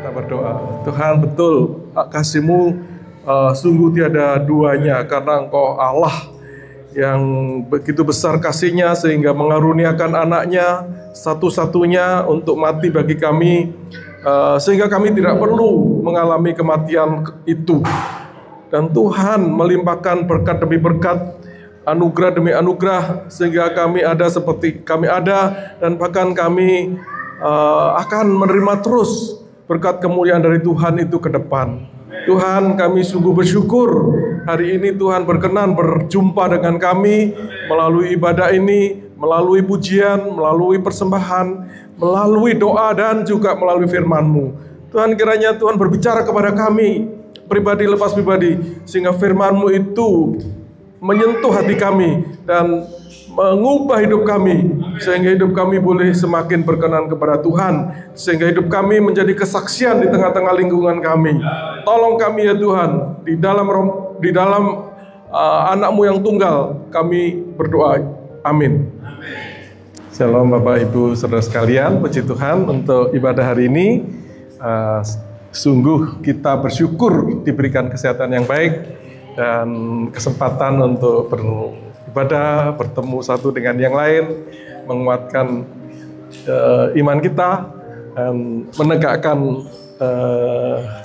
Kita berdoa. Tuhan, betul kasih-Mu sungguh tiada duanya, karena Engkau Allah yang begitu besar kasih-Nya sehingga mengaruniakan anaknya satu-satunya untuk mati bagi kami, sehingga kami tidak perlu mengalami kematian itu. Dan Tuhan melimpahkan berkat demi berkat, anugerah demi anugerah, sehingga kami ada seperti kami ada, dan bahkan kami akan menerima terus berkat kemuliaan dari Tuhan itu ke depan. Tuhan, kami sungguh bersyukur hari ini Tuhan berkenan berjumpa dengan kami melalui ibadah ini, melalui pujian, melalui persembahan, melalui doa, dan juga melalui firman-Mu. Tuhan, kiranya Tuhan berbicara kepada kami pribadi lepas pribadi, sehingga firman-Mu itu menyentuh hati kami dan mengubah hidup kami, sehingga hidup kami boleh semakin berkenan kepada Tuhan, sehingga hidup kami menjadi kesaksian di tengah-tengah lingkungan kami. Tolong kami ya Tuhan, di dalam anak-Mu yang tunggal kami berdoa. Amin. Shalom Bapak Ibu Saudara sekalian, puji Tuhan untuk ibadah hari ini. Sungguh kita bersyukur diberikan kesehatan yang baik dan kesempatan untuk beribadah, bertemu satu dengan yang lain, menguatkan iman kita, dan menegakkan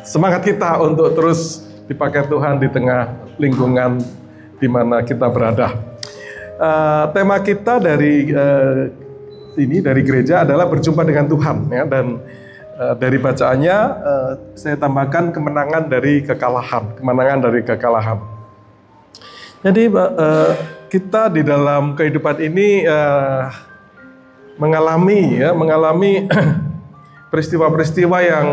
semangat kita untuk terus dipakai Tuhan di tengah lingkungan di mana kita berada. Tema kita dari gereja adalah berjumpa dengan Tuhan, ya, dan dari bacaannya saya tambahkan kemenangan dari kekalahan. Jadi kita di dalam kehidupan ini mengalami peristiwa-peristiwa yang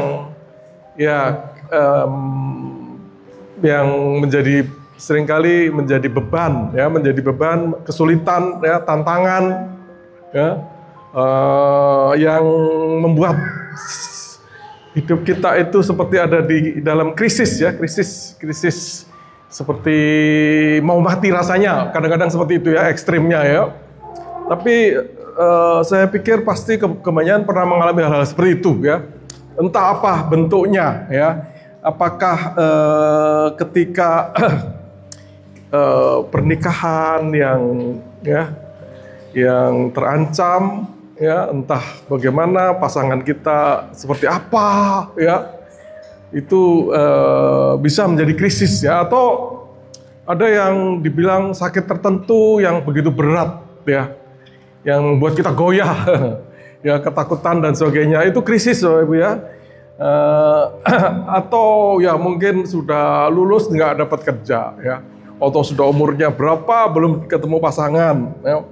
menjadi seringkali menjadi beban, kesulitan, ya, tantangan, ya, yang membuat hidup kita itu seperti ada di dalam krisis seperti mau mati rasanya, kadang-kadang seperti itu ya, ekstrimnya ya. Tapi saya pikir pasti kebanyakan pernah mengalami hal-hal seperti itu ya. Entah apa bentuknya ya. Apakah ketika pernikahan yang terancam, ya, entah bagaimana pasangan kita seperti apa, ya, itu bisa menjadi krisis ya, atau ada yang dibilang sakit tertentu yang begitu berat ya, yang buat kita goyah, ya, ketakutan dan sebagainya, itu krisis Bapak Ibu ya. Atau ya mungkin sudah lulus nggak dapat kerja ya, atau sudah umurnya berapa belum ketemu pasangan ya.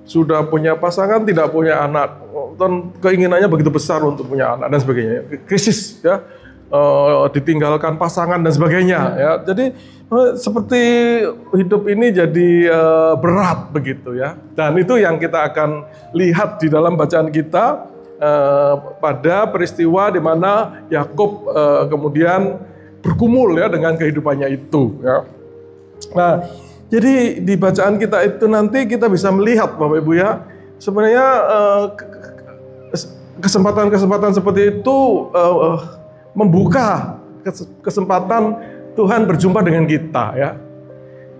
Sudah punya pasangan tidak punya anak, dan keinginannya begitu besar untuk punya anak dan sebagainya, krisis ya, ditinggalkan pasangan dan sebagainya ya. Jadi seperti hidup ini jadi berat begitu ya. Dan itu yang kita akan lihat di dalam bacaan kita pada peristiwa di mana Yakub kemudian bergumul ya dengan kehidupannya itu ya. Nah, jadi di bacaan kita itu nanti kita bisa melihat Bapak Ibu ya, sebenarnya kesempatan-kesempatan seperti itu membuka kesempatan Tuhan berjumpa dengan kita ya.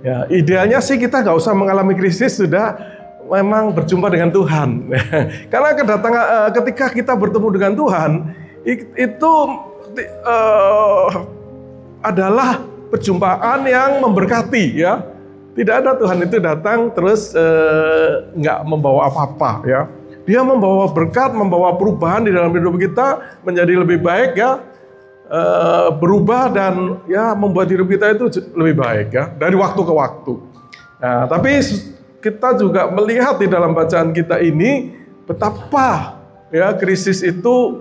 Ya, idealnya sih kita nggak usah mengalami krisis, sudah memang berjumpa dengan Tuhan. Karena ketika kita bertemu dengan Tuhan itu adalah perjumpaan yang memberkati ya. Tidak ada Tuhan itu datang terus nggak membawa apa-apa ya. Dia membawa berkat, membawa perubahan di dalam hidup kita menjadi lebih baik ya, berubah dan ya membuat hidup kita itu lebih baik ya dari waktu ke waktu. Nah, tapi kita juga melihat di dalam bacaan kita ini betapa ya krisis itu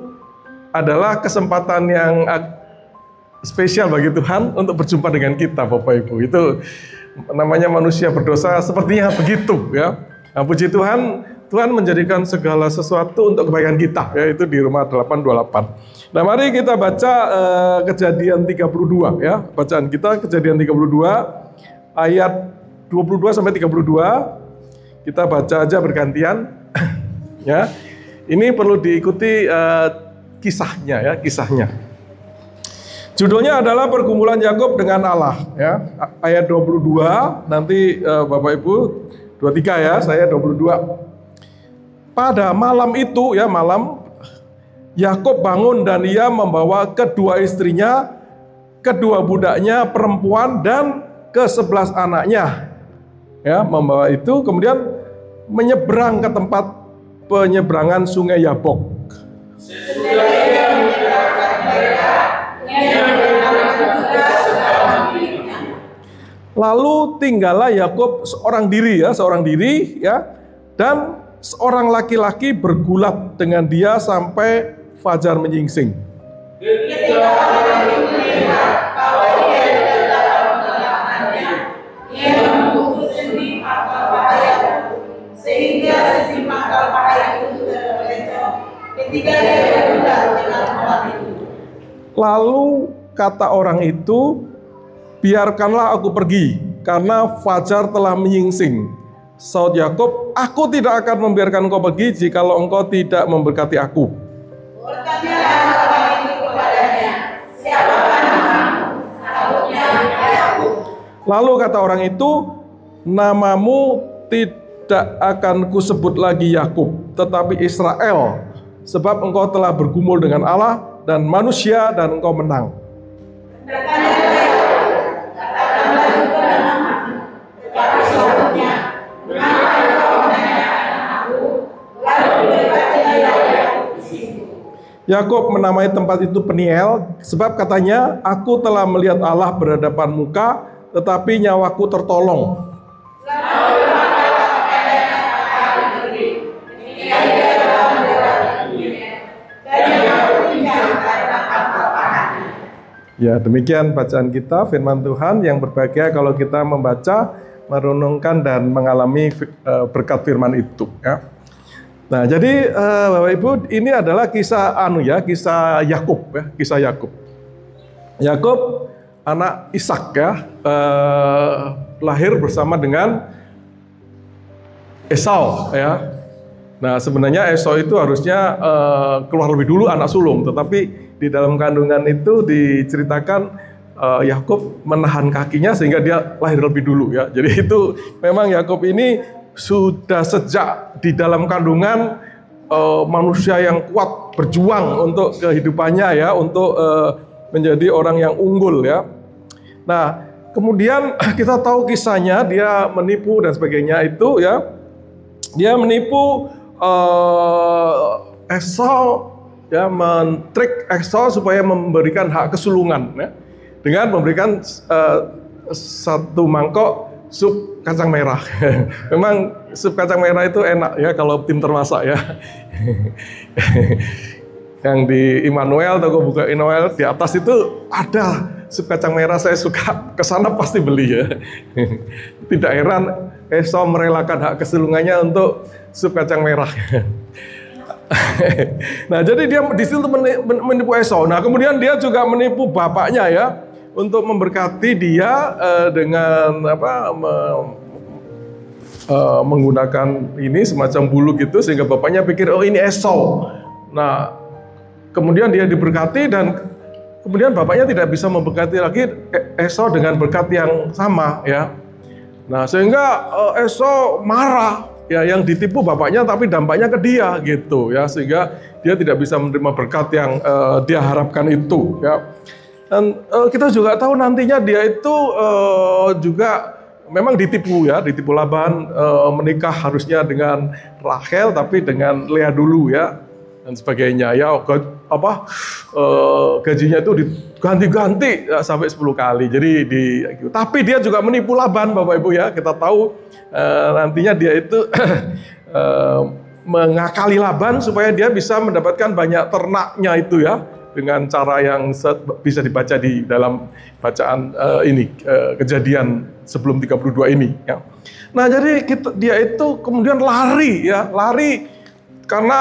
adalah kesempatan yang spesial bagi Tuhan untuk berjumpa dengan kita Bapak Ibu. Itu namanya manusia berdosa sepertinya begitu ya. Nah, puji Tuhan, Tuhan menjadikan segala sesuatu untuk kebaikan kita, yaitu di Roma 8:28. Nah, mari kita baca Kejadian 32 ya. Bacaan kita Kejadian 32 ayat 22 sampai 32. Kita baca aja bergantian ya. Ini perlu diikuti kisahnya ya, kisahnya. Judulnya adalah pergumulan Yakub dengan Allah ya. Ayat 22, nanti Bapak Ibu 23 ya, saya 22. Pada malam itu ya, malam Yakub bangun dan ia membawa kedua istrinya, kedua budaknya perempuan dan ke-11 anaknya. Ya, membawa itu kemudian menyeberang ke tempat penyeberangan sungai Yabok. Lalu tinggallah Yakub seorang diri ya, dan seorang laki-laki bergulat dengan dia sampai fajar menyingsing. Lalu kata orang itu, biarkanlah aku pergi, karena fajar telah menyingsing. Saud Yakub, aku tidak akan membiarkan engkau pergi jikalau engkau tidak memberkati aku. Lalu kata orang itu, namamu tidak akan kusebut lagi Yakub, tetapi Israel, sebab engkau telah bergumul dengan Allah dan manusia dan engkau menang. Yakub menamai tempat itu Peniel, sebab katanya, aku telah melihat Allah berhadapan muka, tetapi nyawaku tertolong. Ya, demikian bacaan kita, firman Tuhan yang berbahagia kalau kita membaca, merenungkan dan mengalami berkat firman itu ya. Nah, jadi Bapak Ibu, ini adalah kisah kisah Yakub ya, kisah Yakub. Yakub anak Ishak ya, lahir bersama dengan Esau ya. Nah, sebenarnya Esau itu harusnya keluar lebih dulu anak sulung, tetapi di dalam kandungan itu diceritakan Yakub menahan kakinya sehingga dia lahir lebih dulu ya. Jadi itu memang Yakub ini sudah sejak di dalam kandungan manusia yang kuat, berjuang untuk kehidupannya ya, untuk menjadi orang yang unggul ya. Nah, kemudian kita tahu kisahnya, dia menipu dan sebagainya itu ya. Dia menipu Esau ya, mentrik Esau supaya memberikan hak kesulungan ya, dengan memberikan satu mangkok sup kacang merah. Memang sup kacang merah itu enak ya kalau pinter masak ya. Yang di Immanuel, toko buka Immanuel di atas itu ada sup kacang merah, saya suka kesana pasti beli ya. Tidak heran Esau merelakan hak kesulungannya untuk sup kacang merah. Nah, jadi dia di situ menipu Esau. Nah, kemudian dia juga menipu bapaknya ya, untuk memberkati dia dengan menggunakan ini semacam bulu gitu, sehingga bapaknya pikir oh ini Esau. Nah, kemudian dia diberkati dan kemudian bapaknya tidak bisa memberkati lagi Esau dengan berkat yang sama ya. Nah, sehingga Esau marah ya, yang ditipu bapaknya tapi dampaknya ke dia gitu ya, sehingga dia tidak bisa menerima berkat yang dia harapkan itu ya. Dan kita juga tahu nantinya dia itu juga memang ditipu ya, ditipu Laban, menikah harusnya dengan Rachel tapi dengan Lea dulu ya, dan sebagainya ya. Gajinya itu diganti-ganti ya, sampai 10 kali. Jadi tapi dia juga menipu Laban, Bapak Ibu ya. Kita tahu nantinya dia itu mengakali Laban supaya dia bisa mendapatkan banyak ternaknya itu ya, dengan cara yang bisa dibaca di dalam bacaan Kejadian sebelum 32 ini ya. Nah, jadi dia itu kemudian lari karena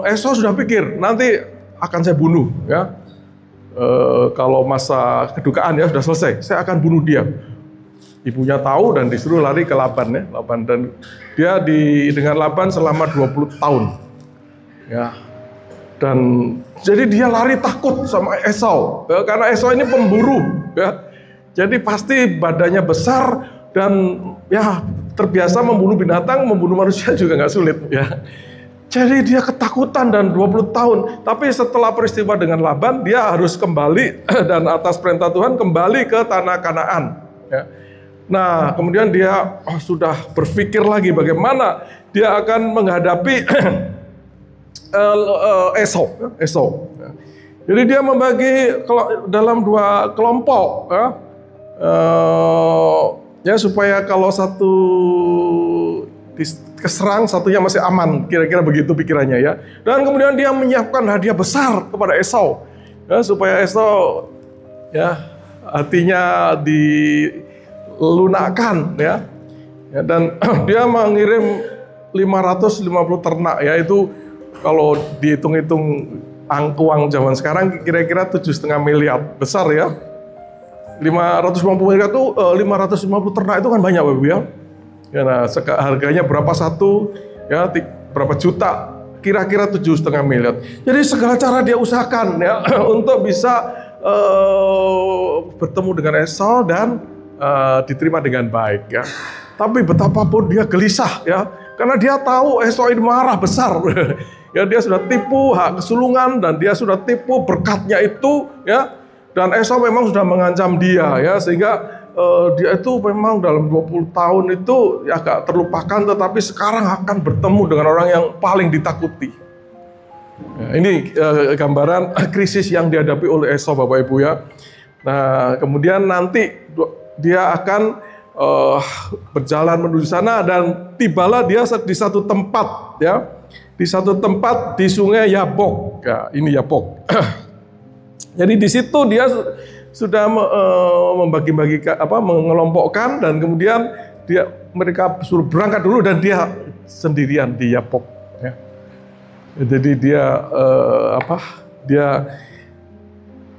Esau sudah pikir nanti akan saya bunuh ya. Kalau masa kedukaan ya sudah selesai, saya akan bunuh dia. Ibunya tahu dan disuruh lari ke Laban ya, dan dia dengan Laban selama 20 tahun ya. Dan jadi dia lari takut sama Esau, ya, karena Esau ini pemburu, ya. Jadi pasti badannya besar dan ya terbiasa memburu binatang, membunuh manusia juga nggak sulit, ya. Jadi dia ketakutan dan 20 tahun. Tapi setelah peristiwa dengan Laban, dia harus kembali dan atas perintah Tuhan kembali ke tanah Kanaan, ya. Nah, kemudian dia sudah berpikir lagi bagaimana dia akan menghadapi Esau. Jadi dia membagi dalam 2 kelompok, ya supaya kalau satu keserang, satunya masih aman, kira-kira begitu pikirannya, ya. Dan kemudian dia menyiapkan hadiah besar kepada Esau, ya, supaya Esau, ya, hatinya dilunakkan, ya. Dan dia mengirim 550 ternak, ya, itu kalau dihitung-hitung uang zaman sekarang kira-kira 7,5 miliar, besar, ya. 550 miliar itu 550 ternak itu kan banyak, Bapak Ibu, ya. Ya, nah, harganya berapa satu, ya, berapa juta, kira-kira 7,5 miliar. Jadi segala cara dia usahakan, ya, untuk bisa bertemu dengan Esau dan diterima dengan baik, ya. Tapi betapapun dia gelisah, ya, karena dia tahu Esau ini marah besar. Ya, dia sudah tipu hak kesulungan dan dia sudah tipu berkatnya itu, ya. Dan Esau memang sudah mengancam dia, ya, sehingga dia itu memang dalam 20 tahun itu ya agak terlupakan, tetapi sekarang akan bertemu dengan orang yang paling ditakuti. Ya, ini gambaran krisis yang dihadapi oleh Esau, Bapak Ibu, ya. Nah, kemudian nanti dia akan berjalan menuju sana dan tibalah dia di satu tempat, ya. Di satu tempat di sungai Yabok. Ya, ini Yabok. Jadi di situ dia sudah mengelompokkan dan kemudian mereka suruh berangkat dulu dan dia sendirian di Yabok, ya. Jadi dia dia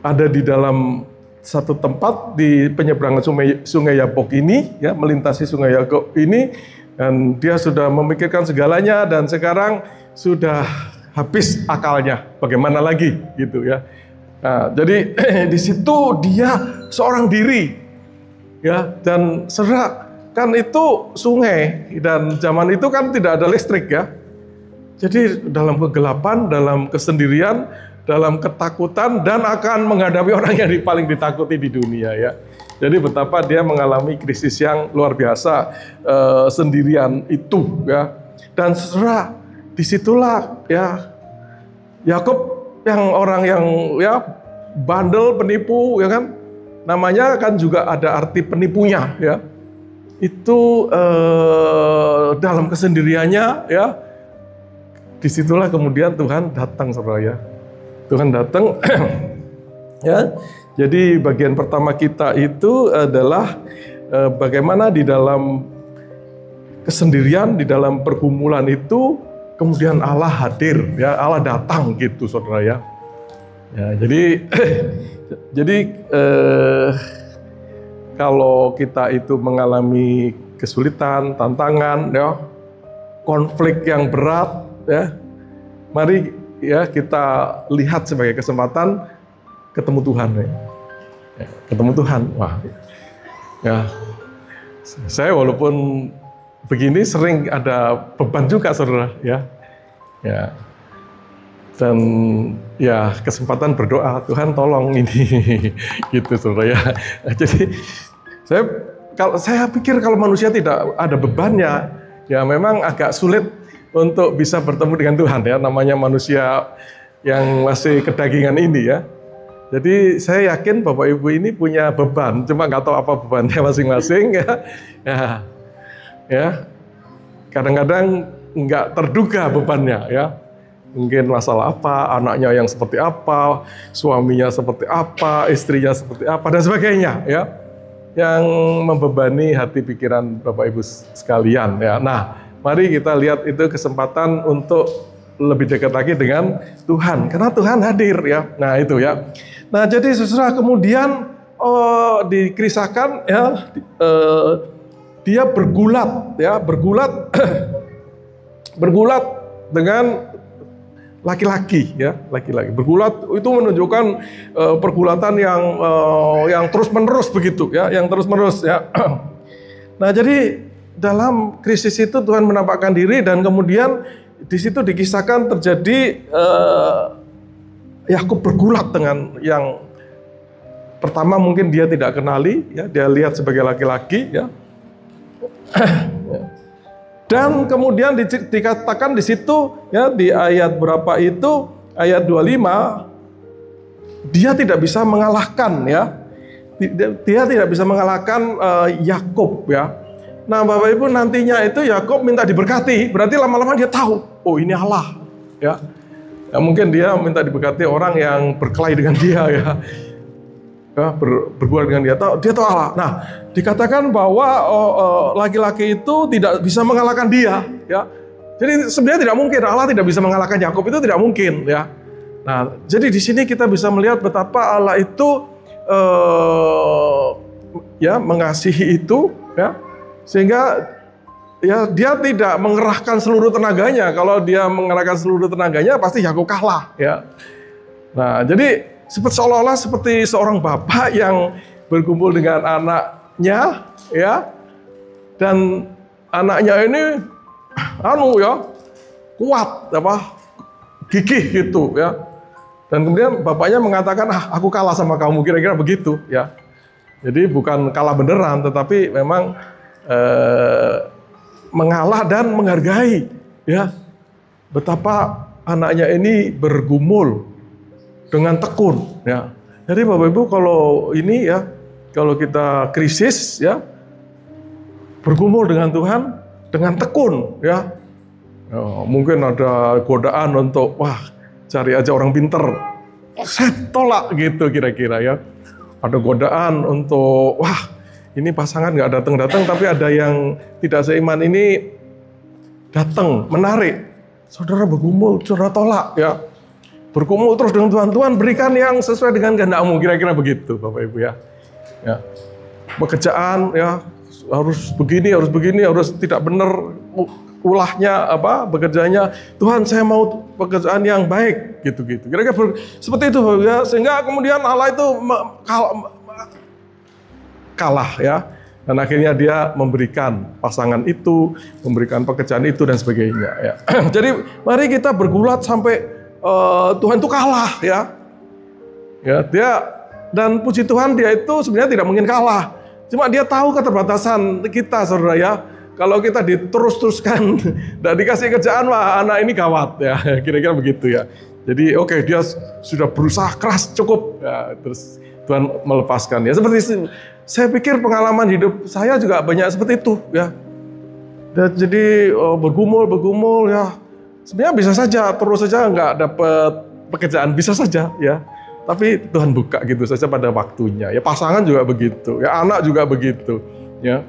ada di dalam satu tempat di penyeberangan sungai Yabok ini, ya, melintasi sungai Yabok ini, dan dia sudah memikirkan segalanya dan sekarang sudah habis akalnya, bagaimana lagi, gitu, ya. Nah, jadi di situ dia seorang diri, ya, dan serak kan itu sungai dan zaman itu kan tidak ada listrik, ya. Jadi dalam kegelapan, dalam kesendirian, dalam ketakutan dan akan menghadapi orang yang paling ditakuti di dunia, ya. Jadi betapa dia mengalami krisis yang luar biasa sendirian itu, ya. Dan serak disitulah, ya, Yakub yang orang yang, ya, bandel, penipu, ya kan, namanya kan juga ada arti penipunya, ya. Itu dalam kesendiriannya, ya, disitulah kemudian Tuhan datang, saudara, ya. Tuhan datang, ya. Jadi bagian pertama kita itu adalah bagaimana di dalam kesendirian, di dalam pergumulan itu kemudian Allah hadir, ya, Allah datang, gitu, saudara, ya. Ya, jadi kalau kita itu mengalami kesulitan, tantangan, ya, konflik yang berat, ya, mari, ya, kita lihat sebagai kesempatan ketemu Tuhan, ya. Ya, ketemu Tuhan, wah, ya. Saya walaupun begini sering ada beban juga, saudara, ya. Ya. Dan ya kesempatan berdoa, Tuhan tolong ini, gitu, saudara, ya. Jadi saya pikir kalau manusia tidak ada bebannya, ya memang agak sulit untuk bisa bertemu dengan Tuhan, ya, namanya manusia yang masih kedagingan ini, ya. Jadi saya yakin Bapak Ibu ini punya beban, cuma nggak tahu apa bebannya masing-masing, ya. Ya, kadang-kadang nggak terduga bebannya, ya. Mungkin masalah apa, anaknya yang seperti apa, suaminya seperti apa, istrinya seperti apa, dan sebagainya, ya. Yang membebani hati pikiran Bapak Ibu sekalian, ya. Nah, mari kita lihat itu kesempatan untuk lebih dekat lagi dengan Tuhan, karena Tuhan hadir, ya. Nah, itu, ya. Nah, jadi sesudah kemudian dikisahkan, ya, dia bergulat, ya, bergulat dengan laki-laki ya, laki-laki. Bergulat itu menunjukkan pergulatan yang terus-menerus begitu ya, yang terus-menerus ya. Nah, jadi dalam krisis itu Tuhan menampakkan diri dan kemudian di situ dikisahkan terjadi Yakub bergulat dengan yang pertama mungkin dia tidak kenali ya, dia lihat sebagai laki-laki ya. Dan kemudian dikatakan di situ ya, di ayat berapa itu, ayat 25, dia tidak bisa mengalahkan ya. Dia tidak bisa mengalahkan Yakub ya. Nah, Bapak Ibu, nantinya itu Yakub minta diberkati, berarti lama-lama dia tahu, oh ini Allah ya. Ya mungkin dia minta diberkati orang yang berkelahi dengan dia ya. Ya, bergurau dengan dia tahu Allah. Nah, dikatakan bahwa laki-laki itu tidak bisa mengalahkan dia, ya. Jadi sebenarnya tidak mungkin Allah tidak bisa mengalahkan Yakub, itu tidak mungkin, ya. Nah, jadi di sini kita bisa melihat betapa Allah itu ya mengasihi itu, ya, sehingga ya dia tidak mengerahkan seluruh tenaganya. Kalau dia mengerahkan seluruh tenaganya, pasti Yakub kalah, ya. Nah, jadi seolah-olah seperti seorang bapak yang berkumpul dengan anaknya, ya, dan anaknya ini, kuat, gigih gitu, ya, dan kemudian bapaknya mengatakan, aku kalah sama kamu, kira-kira begitu, ya. Jadi bukan kalah beneran, tetapi memang mengalah dan menghargai, ya, betapa anaknya ini bergumul dengan tekun, ya. Jadi Bapak Ibu, kalau ini ya, kalau kita krisis ya, bergumul dengan Tuhan dengan tekun ya. Mungkin ada godaan untuk cari aja orang pinter, saya tolak gitu kira-kira ya. Ada godaan untuk ini pasangan nggak datang-datang, tapi ada yang tidak seiman ini datang, menarik. Saudara bergumul, saudara tolak ya. Bergumul terus dengan Tuhan, Tuhan berikan yang sesuai dengan kehendak-Mu, kira-kira begitu Bapak Ibu ya. Ya. Pekerjaan ya harus begini, harus tidak benar ulahnya bekerjanya. Tuhan, saya mau pekerjaan yang baik gitu-gitu. Kira-kira seperti itu ya, sehingga kemudian Allah itu kalah ya. Dan akhirnya dia memberikan pasangan itu, memberikan pekerjaan itu dan sebagainya ya. Jadi mari kita bergulat sampai Tuhan itu kalah ya. Ya, dia dan puji Tuhan dia itu sebenarnya tidak mungkin kalah. Cuma dia tahu keterbatasan kita, Saudara ya. Kalau kita diterus-teruskan dan dikasih kerjaan, anak ini gawat ya. Kira-kira begitu ya. Jadi oke, dia sudah berusaha keras cukup ya, terus Tuhan melepaskan ya. Seperti saya pikir pengalaman hidup saya juga banyak seperti itu ya. Dan jadi bergumul ya. Sebenarnya bisa saja, terus saja nggak dapat pekerjaan, bisa saja ya. Tapi Tuhan buka gitu saja pada waktunya. Ya pasangan juga begitu, ya anak juga begitu, ya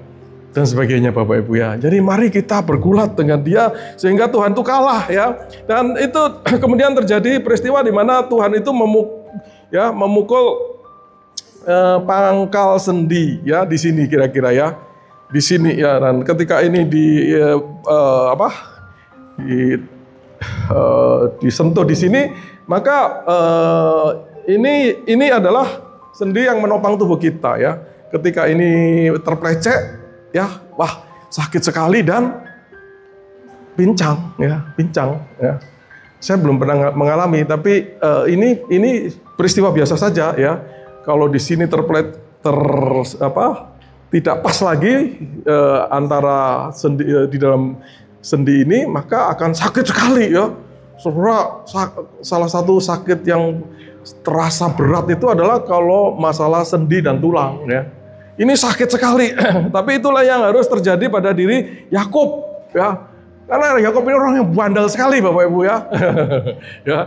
dan sebagainya Bapak Ibu ya. Jadi mari kita bergulat dengan Dia sehingga Tuhan itu kalah ya. Dan itu kemudian terjadi peristiwa di mana Tuhan itu memukul pangkal sendi ya di sini kira-kira ya. Di sini ya, dan ketika ini disentuh di sini, maka ini adalah sendi yang menopang tubuh kita ya. Ketika ini terplecek ya, sakit sekali dan pincang ya. Saya belum pernah mengalami, tapi ini peristiwa biasa saja ya. Kalau di sini tidak pas lagi antara sendi di dalam sendi ini, maka akan sakit sekali ya. Saudara, salah satu sakit yang terasa berat itu adalah kalau masalah sendi dan tulang ya. Ini sakit sekali, tapi itulah yang harus terjadi pada diri Yakub ya. Karena Yakub ini orang yang bandel sekali Bapak Ibu ya. Ya.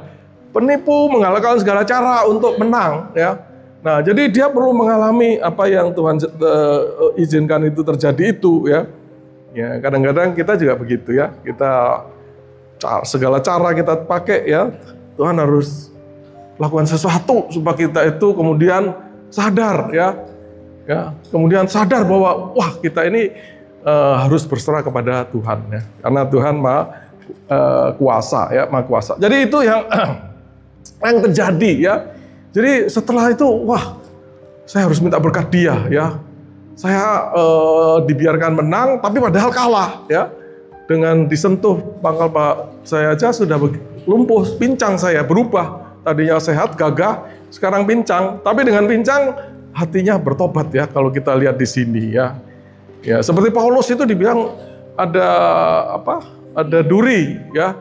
Penipu, menghalalkan segala cara untuk menang ya. Nah, jadi dia perlu mengalami apa yang Tuhan izinkan itu terjadi itu ya. Ya, kadang-kadang kita juga begitu ya. Kita segala cara kita pakai ya. Tuhan harus lakukan sesuatu supaya kita itu kemudian sadar ya. Ya, kemudian sadar bahwa kita ini harus berserah kepada Tuhan ya. Karena Tuhan Maha kuasa ya, Maha Kuasa. Jadi itu yang yang terjadi ya. Jadi setelah itu, wah, saya harus minta berkat dia ya. Saya dibiarkan menang, tapi padahal kalah ya. Dengan disentuh pangkal saya aja sudah lumpuh, pincang saya, berubah. Tadinya sehat, gagah, sekarang pincang. Tapi dengan pincang, hatinya bertobat ya. Kalau kita lihat di sini ya. Ya, seperti Paulus itu dibilang ada apa? Ada duri ya.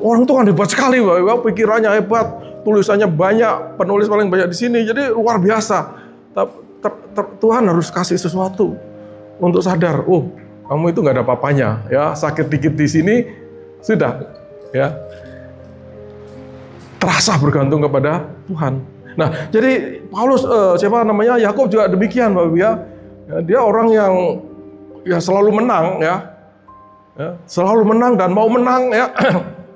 Orang itu kan hebat sekali, pikirannya hebat, tulisannya banyak, penulis paling banyak di sini, jadi luar biasa. Tuhan harus kasih sesuatu untuk sadar, oh, kamu itu nggak ada apa-apanya, ya, sakit dikit di sini sudah, ya, terasa bergantung kepada Tuhan. Nah, jadi Paulus, Yakub juga demikian, Bapak ya. Dia orang yang selalu menang, ya, selalu menang dan mau menang, ya.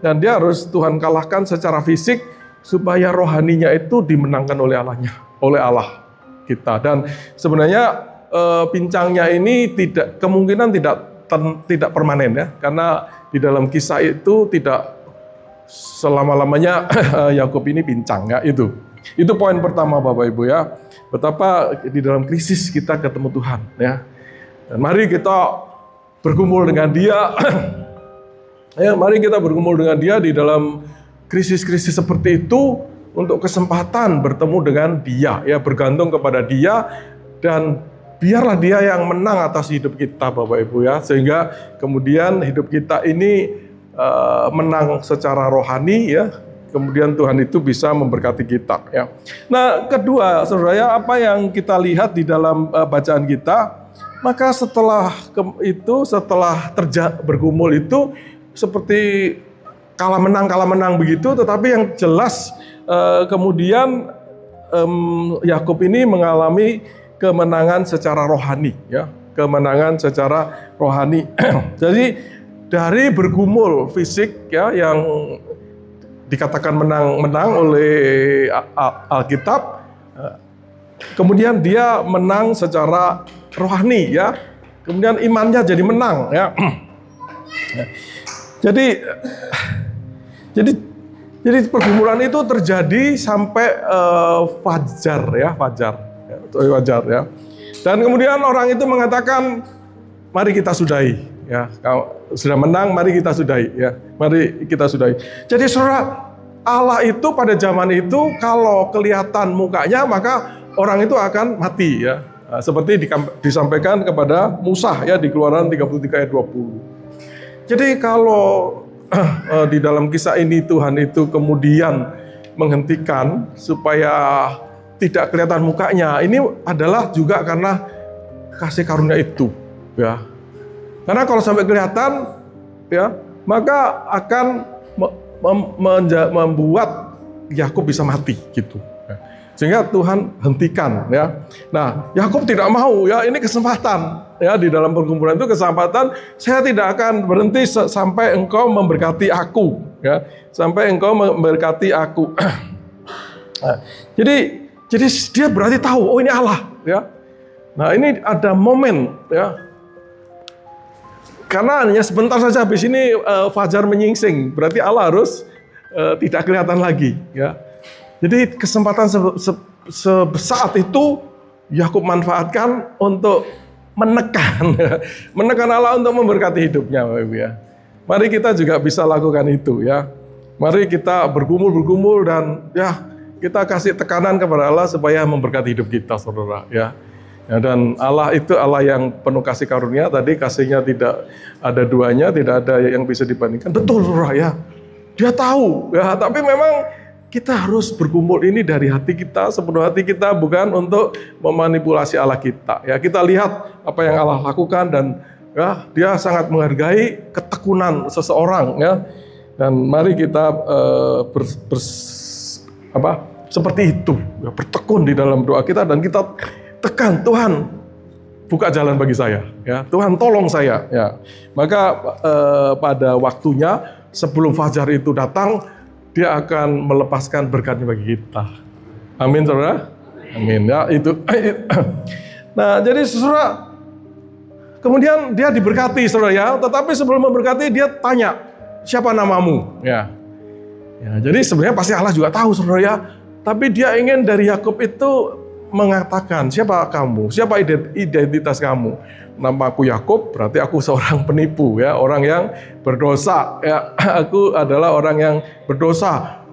Dan dia harus Tuhan kalahkan secara fisik supaya rohaninya itu dimenangkan oleh Allahnya, oleh Allah kita. Dan sebenarnya pincangnya ini kemungkinan tidak permanen ya, karena di dalam kisah itu tidak selama-lamanya Yakub ini pincang ya, itu poin pertama Bapak Ibu ya. Betapa di dalam krisis kita ketemu Tuhan ya. Dan mari kita bergumul dengan Dia. Ya, mari kita bergumul dengan Dia di dalam krisis-krisis seperti itu untuk kesempatan bertemu dengan Dia, ya, bergantung kepada Dia, dan biarlah Dia yang menang atas hidup kita, Bapak Ibu ya, sehingga kemudian hidup kita ini menang secara rohani ya, kemudian Tuhan itu bisa memberkati kita ya. Nah, kedua, saudara, apa yang kita lihat di dalam bacaan kita, maka setelah bergumul itu seperti kalah menang begitu, tetapi yang jelas kemudian Yakub ini mengalami kemenangan secara rohani ya, kemenangan secara rohani. Jadi dari bergumul fisik ya yang dikatakan menang oleh Alkitab, kemudian dia menang secara rohani ya, kemudian imannya jadi menang ya. Jadi pergumulan itu terjadi sampai fajar ya. Dan kemudian orang itu mengatakan, mari kita sudahi ya. Kalau sudah menang, mari kita sudahi ya. Mari kita sudahi. Jadi saudara, Allah itu pada zaman itu kalau kelihatan mukanya maka orang itu akan mati ya. Nah, seperti disampaikan kepada Musa ya di Keluaran 33 ayat 20. Jadi kalau di dalam kisah ini Tuhan itu kemudian menghentikan supaya tidak kelihatan mukanya, ini adalah juga karena kasih karunia itu, ya. Karena kalau sampai kelihatan, ya, maka akan membuat Yakub bisa mati, gitu. Sehingga Tuhan hentikan, ya. Nah, Yakub tidak mau, ya, ini kesempatan. Ya, di dalam pergumulan itu kesempatan, saya tidak akan berhenti sampai engkau memberkati aku ya, sampai engkau memberkati aku. Nah, jadi dia berarti tahu, oh ini Allah ya. Nah, ini ada momen ya, karena hanya sebentar saja habis ini fajar menyingsing, berarti Allah harus tidak kelihatan lagi ya. Jadi kesempatan sesaat itu Yakub manfaatkan untuk menekan Allah untuk memberkati hidupnya, Bapak Ibu ya. Mari kita juga bisa lakukan itu ya. Mari kita bergumul dan ya kita kasih tekanan kepada Allah supaya memberkati hidup kita, saudara ya. Ya, dan Allah itu Allah yang penuh kasih karunia, tadi kasihnya tidak ada duanya, tidak ada yang bisa dibandingkan. Betul, saudara ya. Dia tahu ya, tapi memang kita harus bergumul ini dari hati kita, sepenuh hati kita, bukan untuk memanipulasi Allah kita. Ya, kita lihat apa yang Allah lakukan dan ya, Dia sangat menghargai ketekunan seseorang ya. Dan mari kita seperti itu, ya, bertekun di dalam doa kita dan kita tekan, Tuhan buka jalan bagi saya, ya, Tuhan tolong saya. Ya, maka pada waktunya sebelum fajar itu datang, Dia akan melepaskan berkatnya bagi kita. Amin, saudara. Amin ya, itu. Nah, jadi saudara, kemudian dia diberkati, saudara ya. Tetapi sebelum memberkati dia tanya, siapa namamu? Ya, jadi sebenarnya pasti Allah juga tahu, saudara ya. Tapi dia ingin dari Yakub itu mengatakan, siapa kamu? Siapa identitas kamu? Namaku Yakub, berarti aku seorang penipu, ya, orang yang berdosa. Ya, aku adalah orang yang berdosa.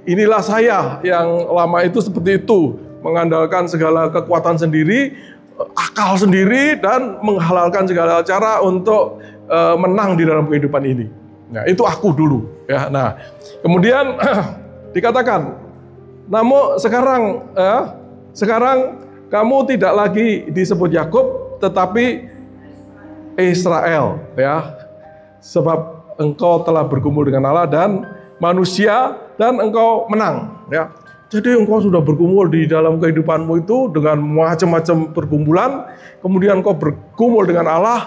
Inilah saya yang lama itu seperti itu, mengandalkan segala kekuatan sendiri, akal sendiri, dan menghalalkan segala cara untuk menang di dalam kehidupan ini. Nah, itu aku dulu. Ya, nah, kemudian dikatakan, namun sekarang kamu tidak lagi disebut Yakub, tetapi Israel, ya, sebab engkau telah bergumul dengan Allah dan manusia, dan engkau menang, ya. Jadi engkau sudah bergumul di dalam kehidupanmu itu dengan macam-macam pergumulan, kemudian engkau bergumul dengan Allah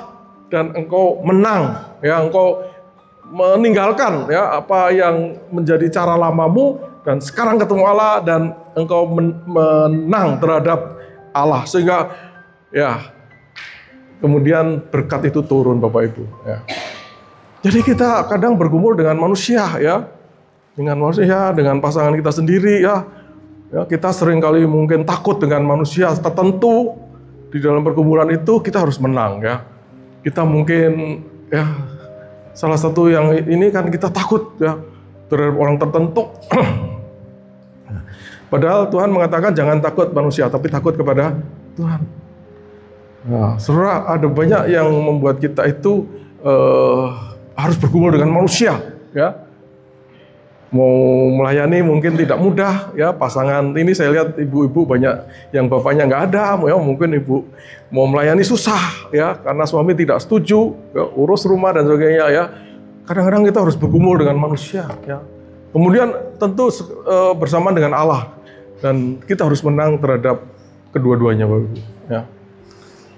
dan engkau menang, ya, engkau meninggalkan, ya, apa yang menjadi cara lamamu, dan sekarang ketemu Allah dan engkau menang terhadap Allah, sehingga ya kemudian berkat itu turun, Bapak Ibu, ya. Jadi kita kadang bergumul dengan manusia, ya, dengan pasangan kita sendiri, ya. Ya, kita seringkali mungkin takut dengan manusia tertentu. Di dalam pergumulan itu kita harus menang, ya. Kita mungkin, ya, salah satu yang ini kan kita takut, ya, terhadap orang tertentu. Padahal Tuhan mengatakan jangan takut manusia, tapi takut kepada Tuhan. Nah, saudara, ada banyak yang membuat kita itu harus bergumul dengan manusia, ya. Mau melayani mungkin tidak mudah, ya. Pasangan ini saya lihat ibu-ibu banyak yang bapaknya nggak ada, ya, mungkin ibu mau melayani susah, ya, karena suami tidak setuju, ya, urus rumah dan sebagainya, ya. Kadang-kadang kita harus bergumul dengan manusia, ya. Kemudian tentu bersamaan dengan Allah, dan kita harus menang terhadap kedua-duanya, Bapak Ibu, ya.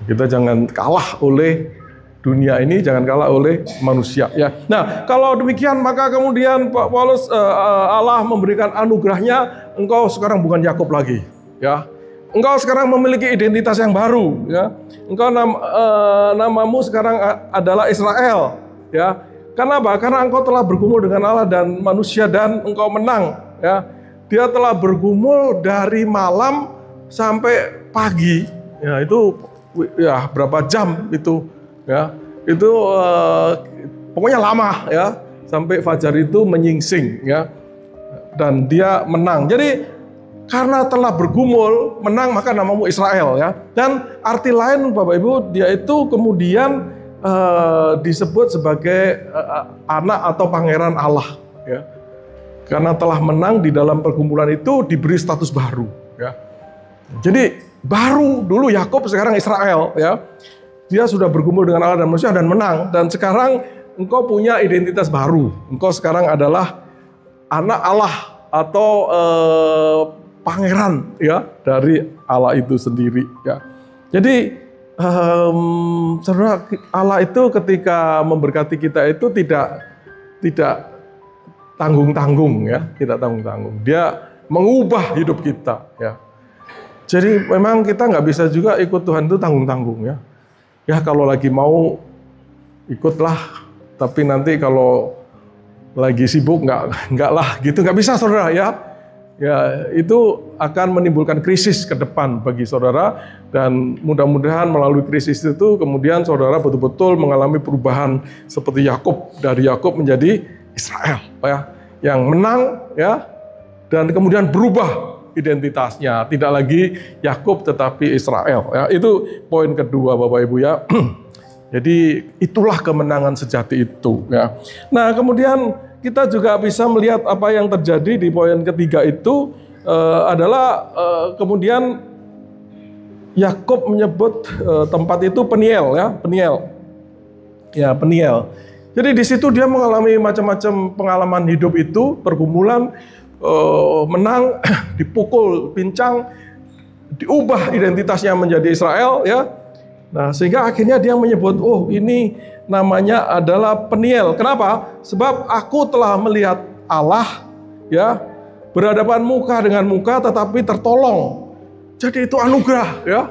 Kita jangan kalah oleh dunia ini, jangan kalah oleh manusia, ya. Nah, kalau demikian maka kemudian Pak Paulus, Allah memberikan anugerahnya, engkau sekarang bukan Yakub lagi, ya. Engkau sekarang memiliki identitas yang baru, ya. Engkau namamu sekarang adalah Israel, ya. Karena apa? Karena engkau telah bergumul dengan Allah dan manusia dan engkau menang, ya. Dia telah bergumul dari malam sampai pagi, ya, itu ya berapa jam itu, ya, itu pokoknya lama, ya, sampai fajar itu menyingsing, ya, dan dia menang. Jadi karena telah bergumul menang, maka namamu Israel, ya. Dan arti lain, Bapak Ibu, dia itu kemudian disebut sebagai anak atau pangeran Allah, ya. Karena telah menang di dalam pergumulan itu diberi status baru, ya. Jadi baru dulu Yakub, sekarang Israel, ya. Dia sudah bergumul dengan Allah dan manusia dan menang, dan sekarang engkau punya identitas baru. Engkau sekarang adalah anak Allah atau pangeran, ya, dari Allah itu sendiri, ya. Jadi saudara, Allah itu ketika memberkati kita itu tidak tanggung-tanggung, ya, tidak tanggung-tanggung. Dia mengubah hidup kita, ya. Jadi memang kita nggak bisa juga ikut Tuhan itu tanggung-tanggung, ya. Ya, kalau lagi mau ikutlah, tapi nanti kalau lagi sibuk nggak lah, gitu, nggak bisa, saudara, ya. Ya, itu akan menimbulkan krisis ke depan bagi saudara, dan mudah-mudahan melalui krisis itu kemudian saudara betul-betul mengalami perubahan seperti Yakub, dari Yakub menjadi Israel, ya, yang menang, ya, dan kemudian berubah identitasnya, tidak lagi Yakub tetapi Israel, ya. Itu poin kedua, Bapak Ibu, ya. Jadi itulah kemenangan sejati itu, ya. Nah, kemudian kita juga bisa melihat apa yang terjadi di poin ketiga itu adalah kemudian Yakub menyebut tempat itu Peniel, ya, Peniel. Ya, Peniel. Jadi di situ dia mengalami macam-macam pengalaman hidup itu, pergumulan, menang, dipukul, pincang, diubah identitasnya menjadi Israel, ya. Nah, sehingga akhirnya dia menyebut, oh, ini namanya adalah Peniel. Kenapa? Sebab aku telah melihat Allah, ya, berhadapan muka dengan muka, tetapi tertolong. Jadi itu anugerah, ya.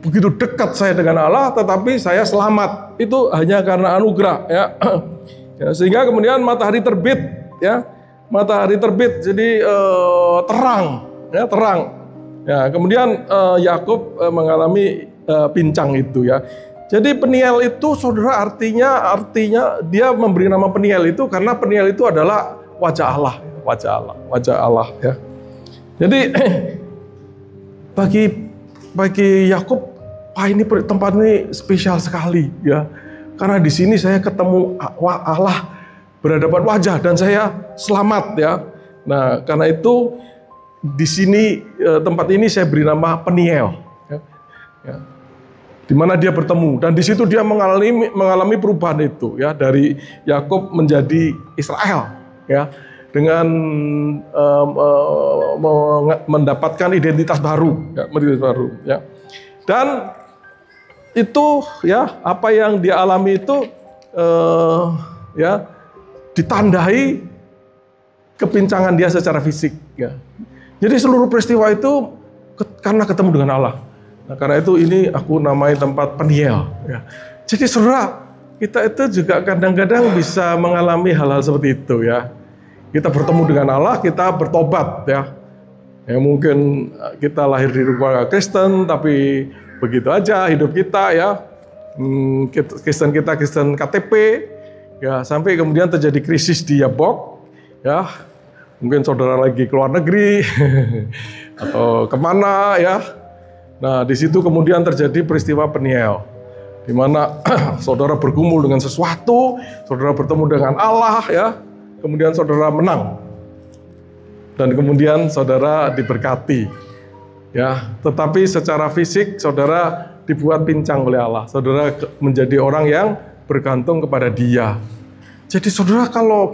Begitu dekat saya dengan Allah, tetapi saya selamat. Itu hanya karena anugerah, ya. Ya, sehingga kemudian matahari terbit, ya, matahari terbit, jadi terang, ya, terang. Ya, kemudian Yakub mengalami pincang itu, ya. Jadi Peniel itu, saudara, artinya dia memberi nama Peniel itu karena Peniel itu adalah wajah Allah, wajah Allah, ya. Jadi bagi Yakub, wah, ini tempat ini spesial sekali, ya. Karena di sini saya ketemu Allah berhadapan wajah dan saya selamat, ya. Nah, karena itu di sini tempat ini saya beri nama Peniel, ya. Ya. Di mana dia bertemu dan di situ dia mengalami perubahan itu, ya, dari Yakub menjadi Israel, ya, dengan mendapatkan identitas baru, ya. Dan itu, ya, apa yang dia alami itu ya, ditandai kepincangan dia secara fisik, ya. Jadi seluruh peristiwa itu karena ketemu dengan Allah. Nah, karena itu ini aku namai tempat Peniel, ya. Jadi saudara, kita itu juga kadang-kadang bisa mengalami hal-hal seperti itu, ya. Kita bertemu dengan Allah, kita bertobat, ya. Ya, mungkin kita lahir di keluarga Kristen, tapi begitu aja hidup kita, ya. Kristen KTP, ya, sampai kemudian terjadi krisis di Yabok, ya. Mungkin saudara lagi keluar negeri atau kemana, ya. Nah, di situ kemudian terjadi peristiwa Peniel, di mana saudara bergumul dengan sesuatu, saudara bertemu dengan Allah, ya. Kemudian saudara menang. Dan kemudian saudara diberkati, ya. Tetapi secara fisik saudara dibuat pincang oleh Allah. Saudara menjadi orang yang bergantung kepada Dia. Jadi saudara, kalau